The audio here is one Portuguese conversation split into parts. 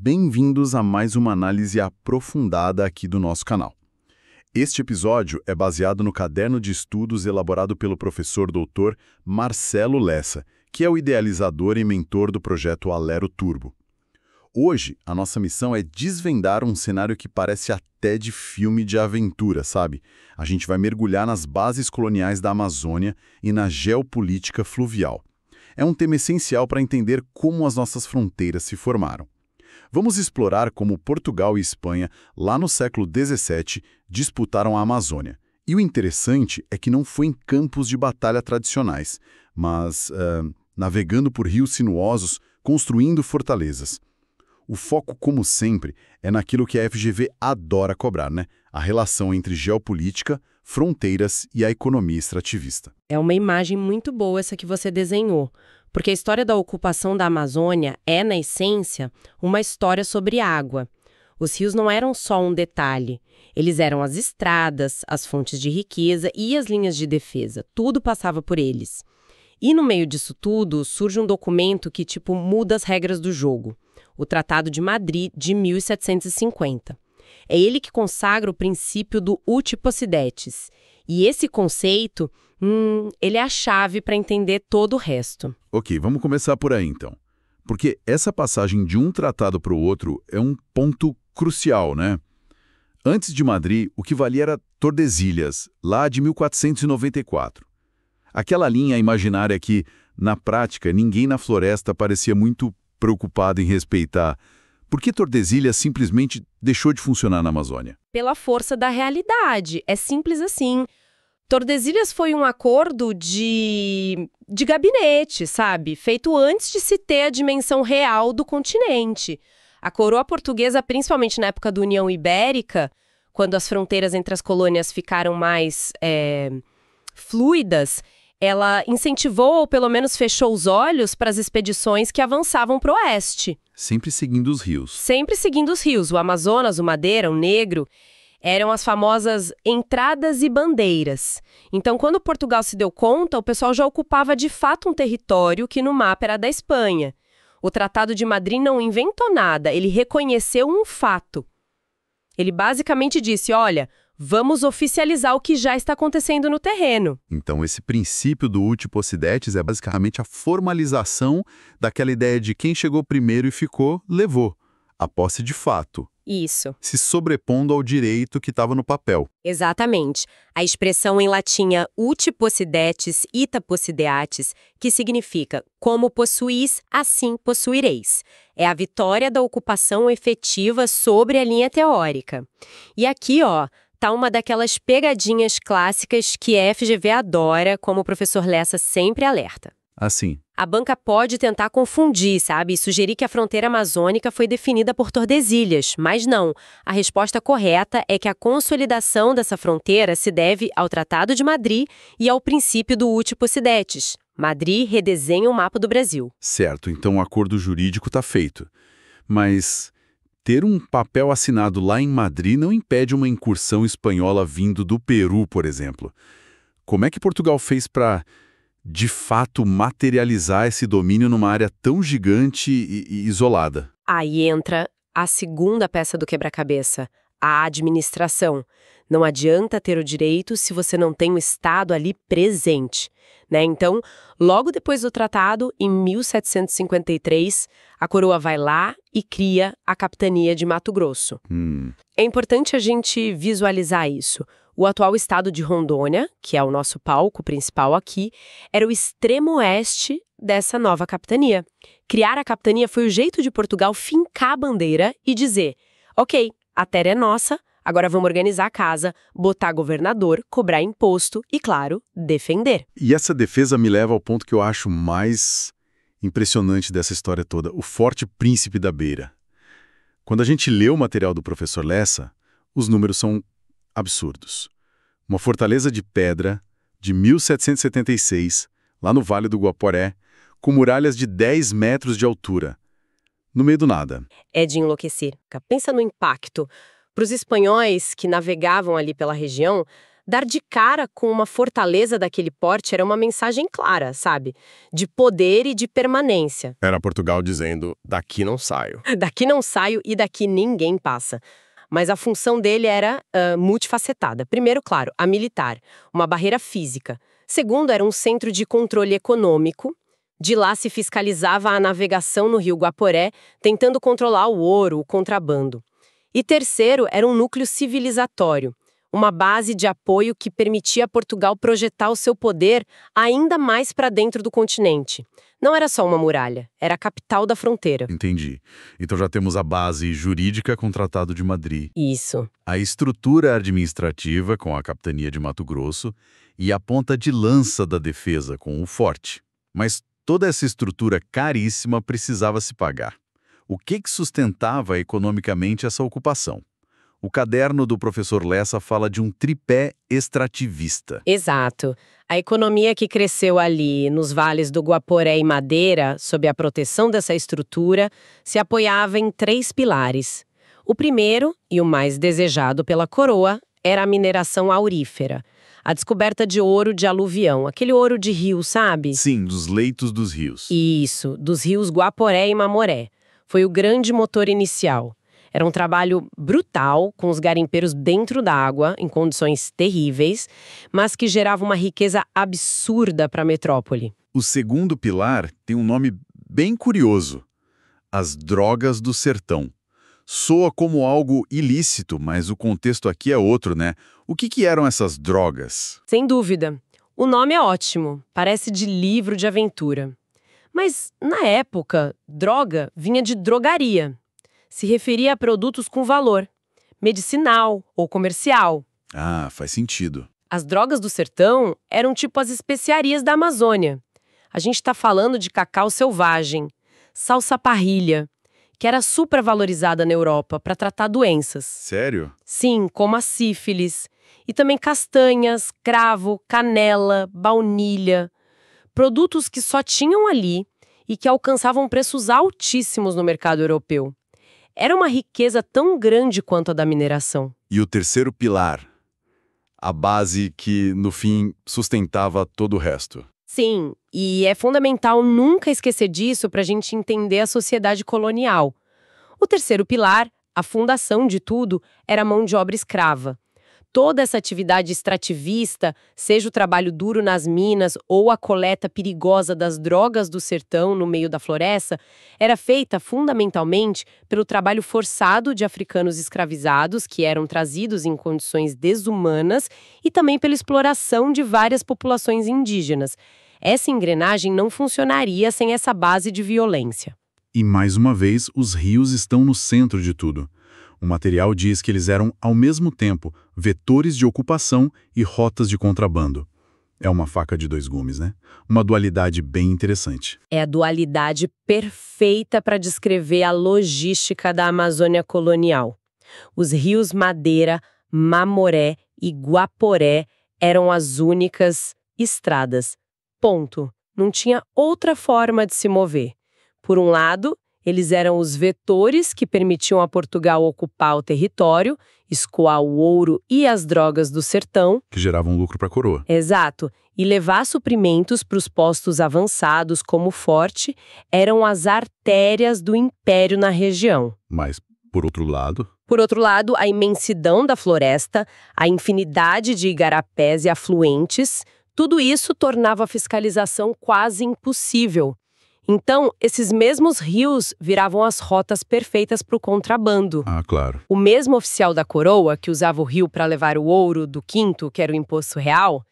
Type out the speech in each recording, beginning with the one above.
bem-vindos a mais uma análise aprofundada aqui do nosso canal. Este episódio é baseado no caderno de estudos elaborado pelo professor doutor Marcelo Lessa, que é o idealizador e mentor do projeto Alero Turbo. Hoje, a nossa missão é desvendar um cenário que parece até de filme de aventura, sabe? A gente vai mergulhar nas bases coloniais da Amazônia e na geopolítica fluvial. É um tema essencial para entender como as nossas fronteiras se formaram. Vamos explorar como Portugal e Espanha, lá no século XVII, disputaram a Amazônia. E o interessante é que não foi em campos de batalha tradicionais, mas navegando por rios sinuosos, construindo fortalezas. O foco, como sempre, é naquilo que a FGV adora cobrar, né? A relação entre geopolítica, fronteiras e a economia extrativista. É uma imagem muito boa essa que você desenhou, porque a história da ocupação da Amazônia é, na essência, uma história sobre água. Os rios não eram só um detalhe, eles eram as estradas, as fontes de riqueza e as linhas de defesa, tudo passava por eles. E no meio disso tudo surge um documento que, muda as regras do jogo, o Tratado de Madrid de 1750. É ele que consagra o princípio do uti possidetis. E esse conceito, ele é a chave para entender todo o resto. Ok, vamos começar por aí então. Porque essa passagem de um tratado para o outro é um ponto crucial, né? Antes de Madrid, o que valia era Tordesilhas, lá de 1494. Aquela linha imaginária que, na prática, ninguém na floresta parecia muito preocupado em respeitar. Por que Tordesilhas simplesmente deixou de funcionar na Amazônia? Pela força da realidade. É simples assim. Tordesilhas foi um acordo de gabinete, sabe? Feito antes de se ter a dimensão real do continente. A coroa portuguesa, principalmente na época da União Ibérica, quando as fronteiras entre as colônias ficaram mais fluidas, ela incentivou ou pelo menos fechou os olhos para as expedições que avançavam para o oeste. Sempre seguindo os rios. Sempre seguindo os rios. O Amazonas, o Madeira, o Negro, eram as famosas entradas e bandeiras. Então, quando Portugal se deu conta, o pessoal já ocupava de fato um território que no mapa era da Espanha. O Tratado de Madrid não inventou nada, ele reconheceu um fato. Ele basicamente disse, olha, vamos oficializar o que já está acontecendo no terreno. Então, esse princípio do uti possidetis é basicamente a formalização daquela ideia de quem chegou primeiro e ficou, levou. A posse de fato. Isso. Se sobrepondo ao direito que estava no papel. Exatamente. A expressão em latim é uti possidetis, ita possideatis, que significa como possuís, assim possuireis. É a vitória da ocupação efetiva sobre a linha teórica. E aqui, tá uma daquelas pegadinhas clássicas que a FGV adora, como o professor Lessa sempre alerta. Assim. A banca pode tentar confundir, sabe? E sugerir que a fronteira amazônica foi definida por Tordesilhas, mas não. A resposta correta é que a consolidação dessa fronteira se deve ao Tratado de Madrid e ao princípio do uti possidetis. Madrid redesenha o mapa do Brasil. Certo, então o acordo jurídico está feito. Mas ter um papel assinado lá em Madrid não impede uma incursão espanhola vindo do Peru, por exemplo. Como é que Portugal fez para, de fato, materializar esse domínio numa área tão gigante e isolada? Aí entra a segunda peça do quebra-cabeça, a administração. Não adianta ter o direito se você não tem o Estado ali presente, né? Então, logo depois do tratado, em 1753, a coroa vai lá e cria a capitania de Mato Grosso. É importante a gente visualizar isso. O atual estado de Rondônia, que é o nosso palco principal aqui, era o extremo oeste dessa nova capitania. Criar a capitania foi o jeito de Portugal fincar a bandeira e dizer, ok, a terra é nossa, agora vamos organizar a casa, botar governador, cobrar imposto e, claro, defender. E essa defesa me leva ao ponto que eu acho mais impressionante dessa história toda, o Forte Príncipe da Beira. Quando a gente lê o material do professor Lessa, os números são absurdos. Uma fortaleza de pedra de 1776, lá no Vale do Guaporé, com muralhas de 10 metros de altura, no meio do nada. É de enlouquecer. Pensa no impacto. Para os espanhóis que navegavam ali pela região, Dar de cara com uma fortaleza daquele porte era uma mensagem clara, sabe? De poder e de permanência. Era Portugal dizendo, daqui não saio. Daqui não saio e daqui ninguém passa. Mas a função dele era multifacetada. Primeiro, claro, a militar, uma barreira física. Segundo, era um centro de controle econômico. De lá se fiscalizava a navegação no rio Guaporé, tentando controlar o ouro, o contrabando. E terceiro, era um núcleo civilizatório, uma base de apoio que permitia a Portugal projetar o seu poder ainda mais para dentro do continente. Não era só uma muralha, era a capital da fronteira. Entendi. Então já temos a base jurídica com o Tratado de Madrid, Isso. a estrutura administrativa com a Capitania de Mato Grosso e a ponta de lança da defesa com o forte. Mas toda essa estrutura caríssima precisava se pagar. O que sustentava economicamente essa ocupação? O caderno do professor Lessa fala de um tripé extrativista. Exato. A economia que cresceu ali, nos vales do Guaporé e Madeira, sob a proteção dessa estrutura, se apoiava em 3 pilares. O primeiro, e o mais desejado pela coroa, era a mineração aurífera. A descoberta de ouro de aluvião, aquele ouro de rio, sabe? Sim, dos leitos dos rios. Isso, dos rios Guaporé e Mamoré. Foi o grande motor inicial. Era um trabalho brutal, com os garimpeiros dentro d'água, em condições terríveis, mas que gerava uma riqueza absurda para a metrópole. O segundo pilar tem um nome bem curioso: as drogas do sertão. Soa como algo ilícito, mas o contexto aqui é outro, né? O que eram essas drogas? Sem dúvida. O nome é ótimo, parece de livro de aventura. Mas, na época, droga vinha de drogaria. Se referia a produtos com valor, medicinal ou comercial. Ah, faz sentido. As drogas do sertão eram tipo as especiarias da Amazônia. A gente está falando de cacau selvagem, salsa-parrilha, que era supravalorizada na Europa para tratar doenças. Sério? Sim, como a sífilis. E também castanhas, cravo, canela, baunilha. Produtos que só tinham ali e que alcançavam preços altíssimos no mercado europeu. Era uma riqueza tão grande quanto a da mineração. E o terceiro pilar? A base que, no fim, sustentava todo o resto. Sim, e é fundamental nunca esquecer disso para a gente entender a sociedade colonial. O terceiro pilar, a fundação de tudo, era a mão de obra escrava. Toda essa atividade extrativista, seja o trabalho duro nas minas ou a coleta perigosa das drogas do sertão no meio da floresta, era feita fundamentalmente pelo trabalho forçado de africanos escravizados que eram trazidos em condições desumanas e também pela exploração de várias populações indígenas. Essa engrenagem não funcionaria sem essa base de violência. E, mais uma vez, os rios estão no centro de tudo. O material diz que eles eram, ao mesmo tempo, vetores de ocupação e rotas de contrabando. É uma faca de 2 gumes, né? Uma dualidade bem interessante. É a dualidade perfeita para descrever a logística da Amazônia colonial. Os rios Madeira, Mamoré e Guaporé eram as únicas estradas. Ponto. Não tinha outra forma de se mover. Por um lado, eles eram os vetores que permitiam a Portugal ocupar o território, escoar o ouro e as drogas do sertão. Que geravam lucro para a coroa. Exato. E levar suprimentos para os postos avançados como o forte eram as artérias do império na região. Mas, por outro lado... Por outro lado, a imensidão da floresta, a infinidade de igarapés e afluentes, tudo isso tornava a fiscalização quase impossível. Então, esses mesmos rios viravam as rotas perfeitas para o contrabando. Ah, claro. O mesmo oficial da coroa, que usava o rio para levar o ouro do quinto, que era o imposto real,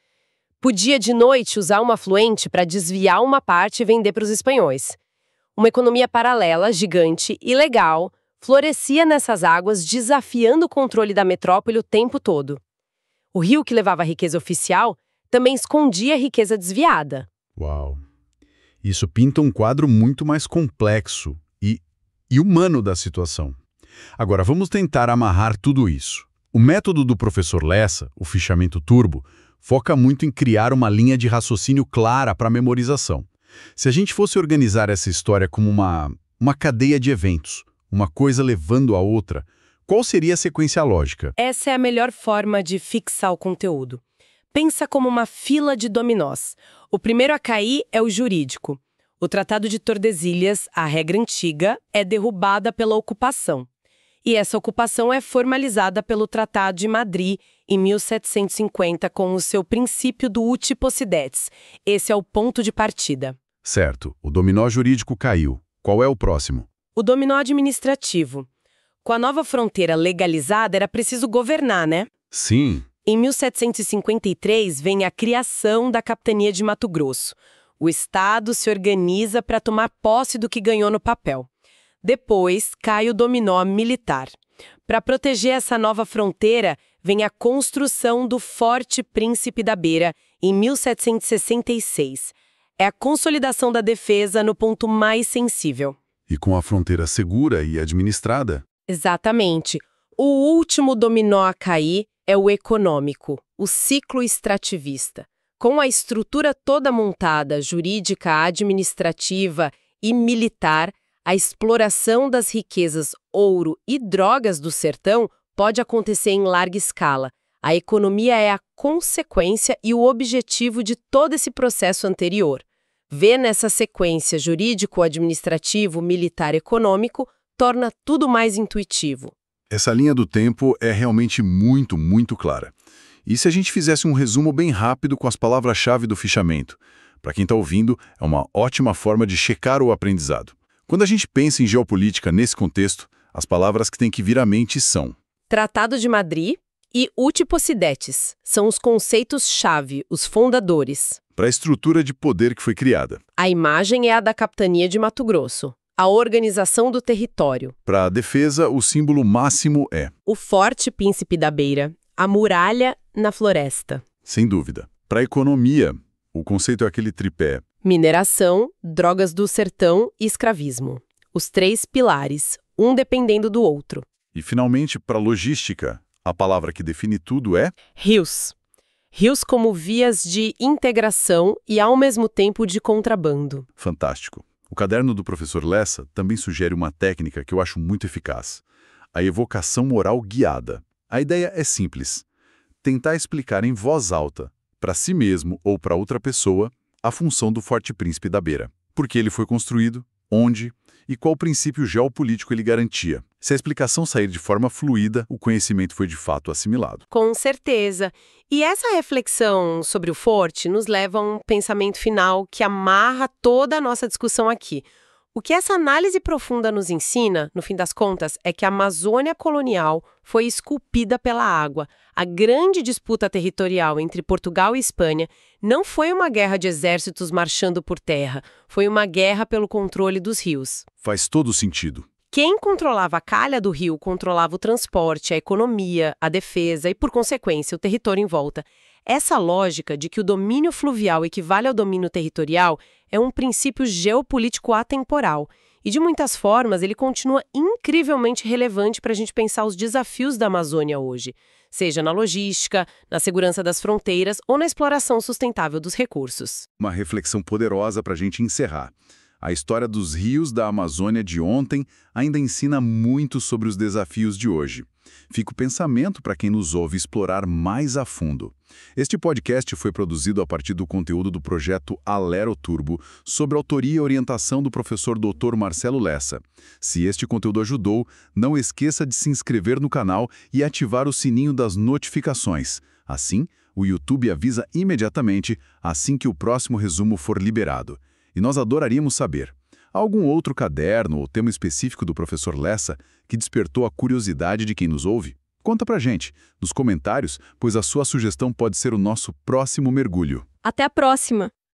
podia de noite usar uma afluente para desviar uma parte e vender para os espanhóis. Uma economia paralela, gigante e legal, florescia nessas águas, desafiando o controle da metrópole o tempo todo. O rio que levava a riqueza oficial também escondia a riqueza desviada. Uau! Isso pinta um quadro muito mais complexo e humano da situação. Agora, vamos tentar amarrar tudo isso. O método do professor Lessa, o fichamento turbo, foca muito em criar uma linha de raciocínio clara para a memorização. Se a gente fosse organizar essa história como uma cadeia de eventos, uma coisa levando a outra, Qual seria a sequência lógica? Essa é a melhor forma de fixar o conteúdo. Pensa como uma fila de dominós. O primeiro a cair é o jurídico. O Tratado de Tordesilhas, a regra antiga, é derrubada pela ocupação. E essa ocupação é formalizada pelo Tratado de Madrid, em 1750, com o seu princípio do uti possidetis. Esse é o ponto de partida. Certo, o dominó jurídico caiu. Qual é o próximo? O dominó administrativo. Com a nova fronteira legalizada, era preciso governar, né? Sim. Em 1753, vem a criação da Capitania de Mato Grosso. O Estado se organiza para tomar posse do que ganhou no papel. Depois, cai o dominó militar. Para proteger essa nova fronteira, vem a construção do Forte Príncipe da Beira, em 1766. É a consolidação da defesa no ponto mais sensível. E com a fronteira segura e administrada? Exatamente. O último dominó a cair é o econômico, o ciclo extrativista. Com a estrutura toda montada, jurídica, administrativa e militar, a exploração das riquezas ouro e drogas do sertão pode acontecer em larga escala. A economia é a consequência e o objetivo de todo esse processo anterior. Ver nessa sequência jurídico-administrativo, militar-econômico torna tudo mais intuitivo. Essa linha do tempo é realmente muito, muito clara. E se a gente fizesse um resumo bem rápido com as palavras-chave do fichamento? Para quem está ouvindo, é uma ótima forma de checar o aprendizado. Quando a gente pensa em geopolítica nesse contexto, as palavras que têm que vir à mente são Tratado de Madrid e uti possidetis são os conceitos-chave, os fundadores. para a estrutura de poder que foi criada. A imagem é a da Capitania de Mato Grosso, a organização do território. Para a defesa, o símbolo máximo é, O Forte Príncipe da Beira, a muralha na floresta. sem dúvida. Para a economia, o conceito é aquele tripé. Mineração, drogas do sertão e escravismo. Os três pilares, um dependendo do outro. E, finalmente, para a logística, a palavra que define tudo é Rios. Rios como vias de integração e, ao mesmo tempo, de contrabando. fantástico. O caderno do professor Lessa também sugere uma técnica que eu acho muito eficaz. A evocação moral guiada. A ideia é simples. Tentar explicar em voz alta, para si mesmo ou para outra pessoa, a função do Forte Príncipe da Beira. Por que ele foi construído, onde e qual princípio geopolítico ele garantia. Se a explicação sair de forma fluida, o conhecimento foi de fato assimilado. Com certeza. E essa reflexão sobre o forte nos leva a um pensamento final que amarra toda a nossa discussão aqui. O que essa análise profunda nos ensina, no fim das contas, é que a Amazônia colonial foi esculpida pela água. A grande disputa territorial entre Portugal e Espanha não foi uma guerra de exércitos marchando por terra, foi uma guerra pelo controle dos rios. Faz todo sentido. Quem controlava a calha do rio controlava o transporte, a economia, a defesa e, por consequência, o território em volta. Essa lógica de que o domínio fluvial equivale ao domínio territorial é um princípio geopolítico atemporal. E, de muitas formas, ele continua incrivelmente relevante para a gente pensar os desafios da Amazônia hoje, seja na logística, na segurança das fronteiras ou na exploração sustentável dos recursos. Uma reflexão poderosa para a gente encerrar. A história dos rios da Amazônia de ontem ainda ensina muito sobre os desafios de hoje. Fica o pensamento para quem nos ouve explorar mais a fundo. Este podcast foi produzido a partir do conteúdo do projeto Alero Turbo, sob autoria e orientação do professor Dr. Marcelo Lessa. Se este conteúdo ajudou, não esqueça de se inscrever no canal e ativar o sininho das notificações. Assim, o YouTube avisa imediatamente assim que o próximo resumo for liberado. E nós adoraríamos saber, há algum outro caderno ou tema específico do professor Lessa que despertou a curiosidade de quem nos ouve? Conta pra gente, nos comentários, pois a sua sugestão pode ser o nosso próximo mergulho. Até a próxima!